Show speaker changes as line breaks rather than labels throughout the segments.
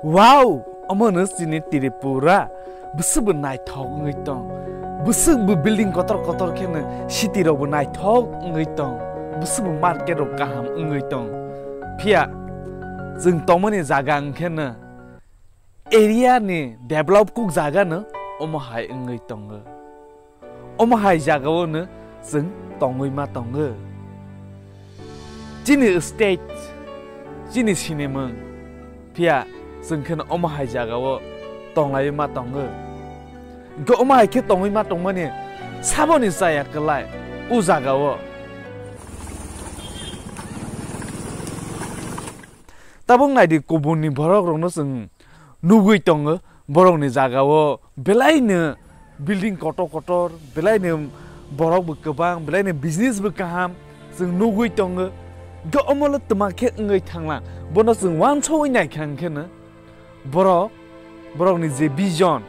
wow amano sini Tripura busuk naithok ngai tong busuk building kotor kene city ro naithok ngai tong busuk market ro kaham ngai tong phia जों तमनि जागा ओंखेनो area नि develop cook जागा न अमहाय ओंगै तंगो अमहाय जागावनो जों तंगै मा तंगो जिनि state जिनि सिनेमों फिया जोंखनो अमहाय जागाव तंलाय मा तंगो गो अमहाय के तंगै मा तंगमाने साबनि जायाखलाय उ जागाव tabung nai di kubun ni borok rong no seng nugui tong borok ni jaga wo belai ne building kotor belai ne borok bu kebang belai ne business bu kaham seng nugui tong go omol tma khe ngai thangla bono seng wan choi nai khang khe na borok ni je vision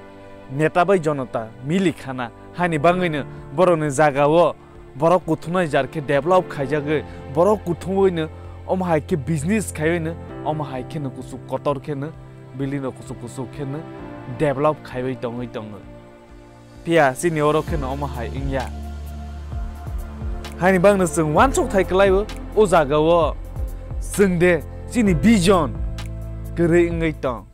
neta bai jonata mili khana hani bangai ne borok ni jaga wo borok kuthunai jar khe develop khaijage borok kuthoi ne omhai ke business khayo ne omahai kene kusuk kotor kene building kusuk kene develop khaibai tongai tongo pia sini oro kene omahai ingya hani bangna sung wan chok thai klaibo o jaga wo sungde sini vision gere ingai tong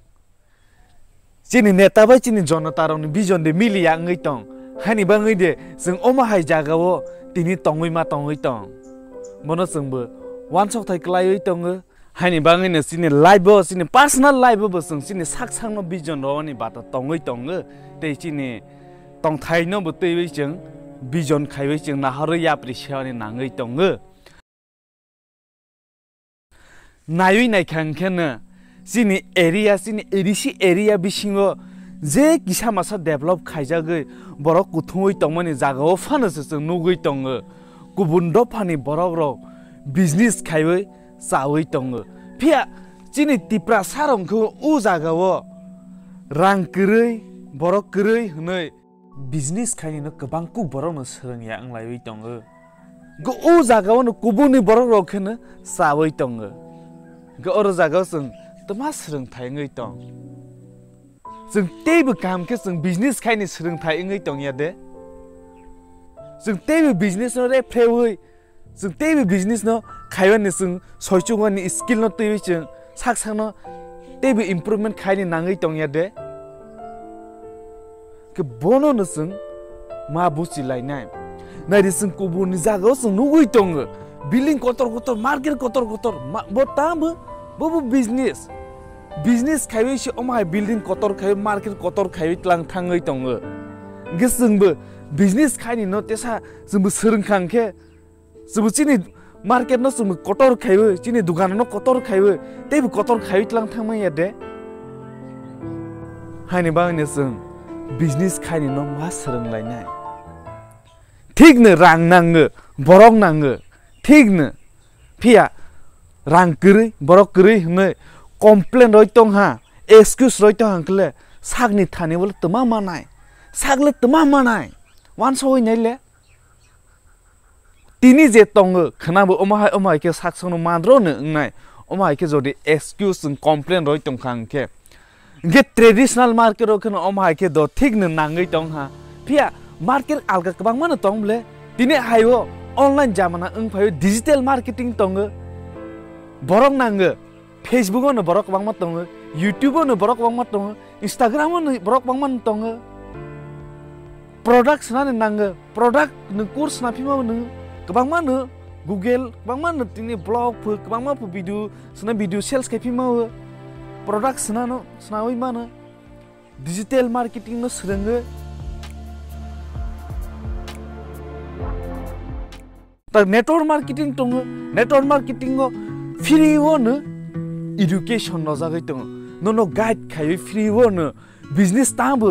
sini neta bai sini jonata rong vision de milia ngai tong hani bangai de sung omahai jaga wo tini tongoi ma tongoi tong mono sungbo wan chok thai klaioi tongo hani bangine sini live sini personal live bo sing sini saksang no vision ro ni bata tongoi tongo te sini tong thai no bo tei jeng vision khaiwei jeng na haro ya appreciate ni nangai tongo nayui nai khang khen sini area sini erisi area bisingo je kisa masa develop khaijagoi borok kuthoi tongmani jagao phano se nugui tongo kubun do phani borok ro business khaiwei sawi tongo pia chini tipra sarong ko u jaga wo rang krei borok krei hnei business khaini no kabang ku borok no serang ya anglai wi tongo go u jaga wo no kubuni borok ro khene sawi tongo go or jaga sung tama serang thai ngai tong sung tebe kam ke sung business khaini serang thai ngai tong ya de sung tebe business no re phewoi sung tebe business no khaiwan ni sung soichungwan ni skill no tebe chung saksang no tebe improvement khaini nangai tong ya de ke bono no sung ma busi lai nai nai ri sung kubu ni jaga sung nugui tong building kotor market kotor bo tam bo business khaiwi shi omai building kotor khai market kotor khai tlang thangai tong ge sung bo business khaini no tesa sung serang khang ke sini market no sum kotor khaiwe chini dukan no kotor khaiwe tebi kotor khaiwi tlang thangma ya de hani bang ne sung business khaini no ma serang lai nai thik ne rang nang borok nang thik ne phia rang kri borok kri ne complain roi tong ha excuse roi tong hankle sagni thani bol tama manai sagle tama manai wan soi nai le tini je tong khana bo omai ke saksong no mandro ne ngai omai ke jodi excuse and complain roi tong khang ke ge traditional market ro khana omai ke do thik ne nangai tong ha phia market alga kabang man tong ble tini haiwo online jamana ung phayo digital marketing tong borok nang facebook no borok bang ma tong youtube no borok bang ma tong instagram no borok bang man tong product na nang product ne course na phima no kabang mana Google kabang mana tini blog pu kabang mana pu video sales kapi mau product sana no sanawi mana digital marketing no serenge ta network marketing go free one education no jagai tong no guide khai free one business tab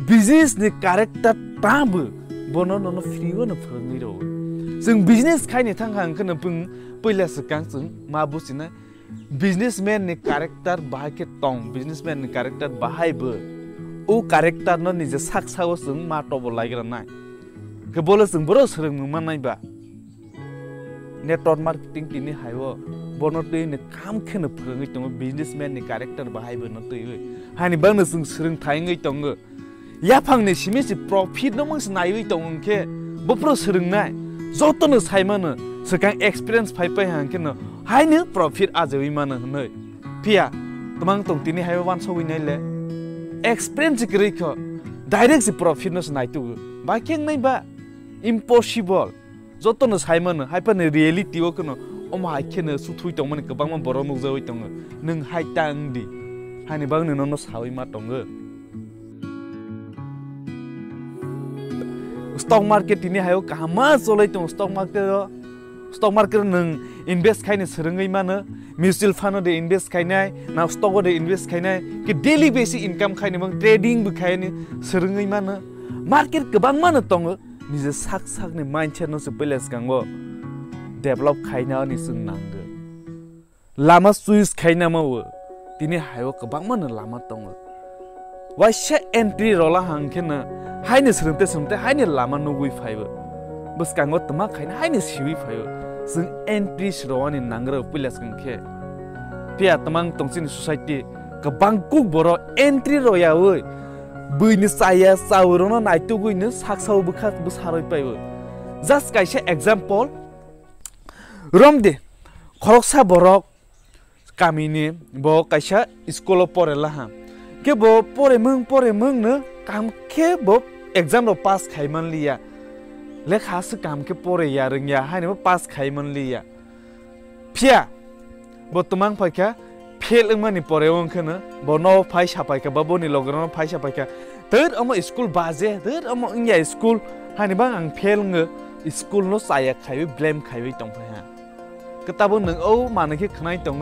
business ni character tab bono no free one phangi ro जों business खायनि थांखां खनो पहिलासो कां जों मा बुसिना businessman नि character बाहायके तंग businessman नि character बाहायबो ओ character न निजे साकसाव जों मा टबो लायग्रा नाय के बोलो जों बरो सोलों मा नायबा नेटवर्क मार्केटिंग तिनी हायो बनो तैने काम खेनो फोरोङै दङ बिजनेसमेन नि कैरेक्टर बाहायबो न तैयो हानि बांनो जों सोलों थायङै दङ या फांनि सिमेसि प्रॉफिट न मंस नायै दङखे बप्रो सोलोंनाय जतनो साइमानो सकां एक्सपीरियंस फाइपाय हांखेनो हायनो प्रॉफिट आजै मानो हनै पिया तमां तं तिनी हायो वान सविनायले एक्सपीरियंस ग्रैखो डायरेक्ट से प्रॉफिट नस नायतु बाखें नायबा इम्पॉसिबल जतनो साइमानो हाइपानो रियलिटी ओकनो ओमा हाइखेनो सुथुइ दंमोन गोबां मा बर' नुजावै दङ नों हाइटांदि हानि बांनो न सावै मा दङ स्टॉक मार्केट तिनी हायो कामा चलै दं स्टॉक मार्केट नों इनवेस्ट खायनो सोलोङै मानो म्यूचुअल फंड दे इनवेस्ट खायनाय ना स्टॉक दे इनवेस्ट खायनाय कि डेली बेसिस इनकम खायनो बं ट्रेडिंग बो खायनो सोलोङै मानो मार्केट गोबां मानो दङ निजे साक साकनि माइंडसेट न से पेलेस गांगो डेवलप खायना नि जों नांगो लामा चुइस खायना मावो तिनी हायो गोबां मानो लामा दङ वाइसे एंट्री रोला हांखेनो हायनो सोलोंते हायनो लामा नुगुइ फायबो बस गांगो तमा खायनो हायनो सिवि फायो जों एंट्री रोवानि नांग्रो पेलेस गंखे पिया तमां तंसिन सोसाइटी गोबां कुक बर' एंट्री रोयावै बैनो साया सावरोनो नायतु गइनो साकसाव बखा बसारै पाइबो जस्ट काइसे एग्जांपल रमदे खरकसा बरक कामिनि ब काइसा स्कूल परेला हा के बो परे मों न काम के बो एग्जाम रो पास खाइमान लिया लेखा से काम के परे या रोंया हाने पास खाइमान लिया फिया बर्तमान फाइका फेल मानि परे ओंखनो बो न फाइ सापाइका बा बनि लगरन फाइ सापाइका तोर अम स्कूल बाजे तोर अम इंया स्कूल हाने बा आं फेल ङ स्कूल नो साया खाइ ब्लेम खाइ तंफा कताबो नों औ मानके खनाय दङ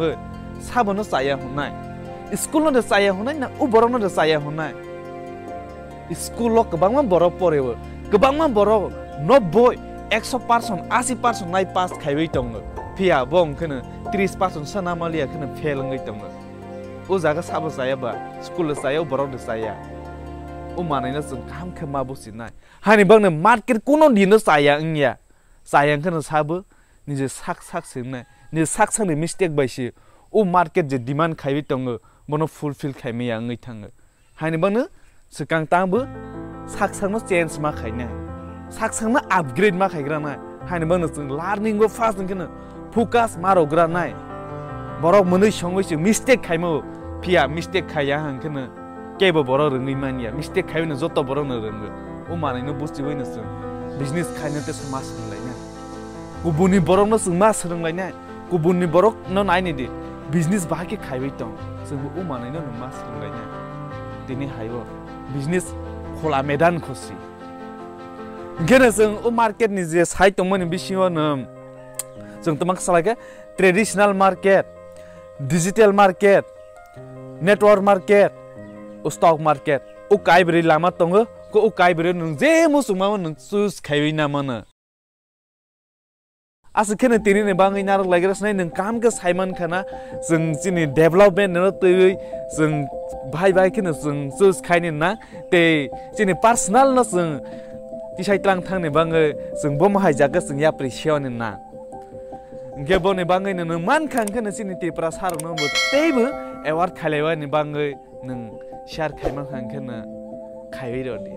साबनो साया हुनाय स्कूल नो साया हुनाय ना उ बरनो द साया हुनाय स्कूल लो गोबां मा बर परेबो गोबां मा बर 90 100% 80% नाय पास खाइबै दङ फिया बं खनो 30% सना मालिया खनो फेल ngै दङ उ जागा साबो जायाबा स्कूल साया बर द साया उ मानैना जों काम खमा बसिनाय हानि बांनो मार्केट कोनो दिनो साया इंया साया खनो साबो निजे साक सोंनाय नि साक साकनि मिस्टेक बायसि ओ मार्केट जे डिमांड खाइबै दङ बनो फुलफिल खाइमैया ngै थाङो हानि बांनो सकां तांबो साक साकनो चेंज मा खाइनाय साक साकनो अपग्रेड मा खाइग्रा नाय हानि बांनो जों लार्निंग बो फास्ट नखनो फोकस मारोग्रा नाय बरक मोनै संगैसो मिस्टेक खाइमो फिया मिस्टेक खाया हांखनो केबो बर रोङै मानिया मिस्टेक खाइनो जत बर न रोङो ओ मानैनो बुस्थिबैनो जों बिजनेस खाइनो ते समाज सोंलायनाय गुबुननि बरकनो जों मा सोलोंलायनाय गुबुननि बरक न नायनि दि बिजनेस बाहाके खाइबै दं जों उ मानैनो मा सोलोंलायनाय दिनै हायो बिजनेस खोला मैदान खुसि गेने जों उ मार्केट नि जे साइट दंमोन बिसिङावनो जों तमाक सालाके traditional market digital market network market stock market उ काइब्रे लामा दङ को उ काइब्रे नों जे मुसुमा नों चुज खाइबै ना मानो आसु खेने तिनि बाङै नार लाइग्रासनाय नों काम के साइमन खाना जों जिनि डेभलपमेन्ट न तै जों भाइ खेने जों चुज खाइने ना ते जिनि पर्सनल न जों तिसाइ त्रां थांने बाङै जों बम हाइजागा जों या प्रेसियन ना गेबोने बाङै नों मान खांखने जिनि तेप्रा सारनो तेबो एवार्ड खालायबानि बाङै नों शेयार खाइमा खांखने खाइबै रदि